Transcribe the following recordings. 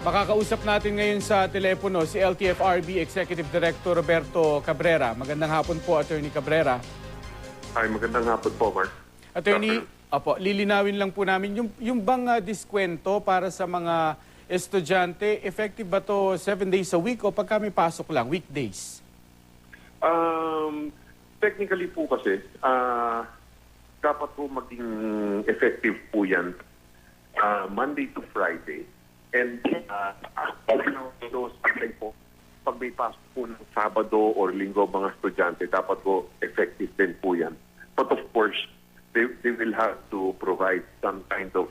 Makakausap natin ngayon sa telepono si LTFRB Executive Director Roberto Cabrera. Magandang hapon po, Attorney Cabrera. Ay, magandang hapon po, Mark. Attorney, lilinawin lang po namin, yung bang diskwento para sa mga estudyante, effective ba to 7 days a week o pagka may pasok lang, weekdays? Technically po kasi, dapat po maging effective po yan Monday to Friday. And Sunday po, pag may pasok po ng Sabado or Linggo mga estudyante, dapat po effective din po yan. But of course, they will have to provide some kind of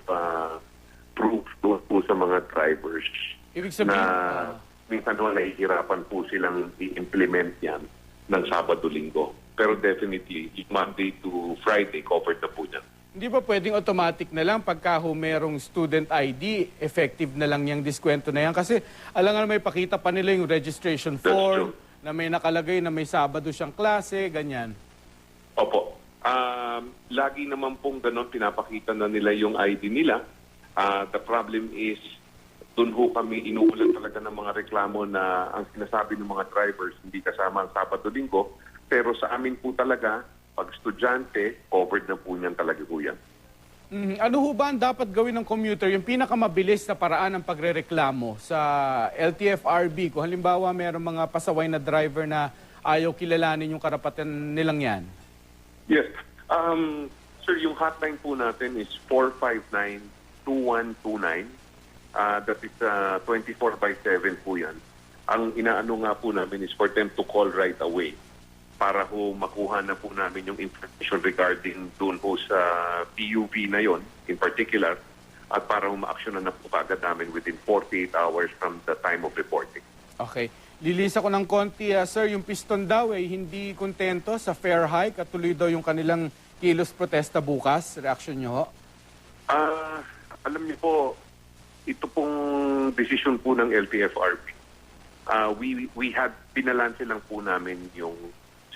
proof po sa mga drivers. Ibig sabihin, na minsan nahihirapan po silang i-implement yan ng Sabado-Linggo. Pero definitely, Monday to Friday, covered na po yan. hindi ba pwedeng automatic na lang pagka merong student ID, effective na lang yung diskwento na yan? Kasi alam nga may pakita pa nila yung registration form, na may nakalagay na may Sabado siyang klase, ganyan. Opo. Lagi naman pong ganon, pinapakita na nila yung ID nila. The problem is, doon ho kami inuulan talaga ng mga reklamo na ang sinasabi ng mga drivers hindi kasama ang Sabado-Linggo. Pero sa amin po talaga, pag estudyante, covered na po niyan talaga po yan. Ano ho ba ang dapat gawin ng commuter? Yung pinakamabilis na paraan ng pagrereklamo sa LTFRB? Kung halimbawa mayroong mga pasaway na driver na ayaw kilalanin yung karapatan nilang yan. Yes. Sir, yung hotline po natin is 459-2129. That is 24/7 po yan. Ang inaano nga po namin is for them to call right away para ho makuha na po namin yung information regarding doon po sa PUV na yon in particular at para ho ma-actionan na po kagad namin within 48 hours from the time of reporting. Okay. Lilisa ko ng konti, sir, yung piston daw hindi kontento sa fare hike at tuloy daw yung kanilang kilos protesta bukas. Reaction nyo ho? Alam niyo po, ito pong decision po ng LTFRB. We had pinalanse lang po namin yung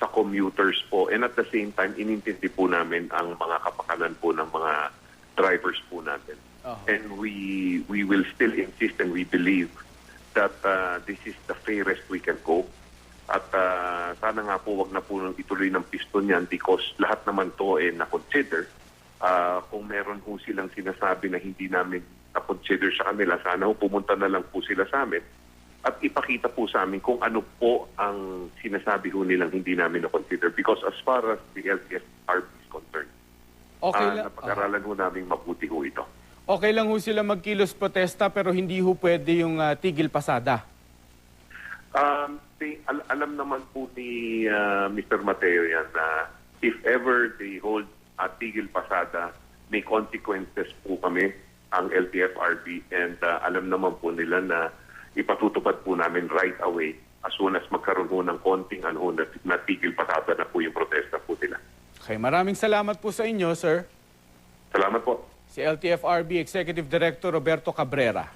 sa commuters po and at the same time inintindi po namin ang mga kapakanan po ng mga drivers po natin. And we will still insist and we believe that this is the fairest we can go. At sana nga po wag na po ituloy ng piston yan because lahat naman to na-consider. Kung meron po silang sinasabi na hindi namin na-consider sa kanila, sana po pumunta na lang po sila sa amin at ipakita po sa amin kung ano po ang sinasabi ho nilang hindi namin na-consider. Because as far as the LTFRB is concerned, napag-aralan ho namin mabuti ho ito. Okay lang ho sila magkilos protesta pero hindi ho pwede yung tigil pasada? Alam naman po ni Mr. Mateo yan na if ever they hold a tigil pasada, may consequences po kami ang LTFRB and alam naman po nila na ipatutupad po namin right away as soon as magkaroon po ng konting na tigil pasada na po yung protesta po nila. Okay, maraming salamat po sa inyo, sir. Salamat po. Si LTFRB Executive Director Roberto Cabrera.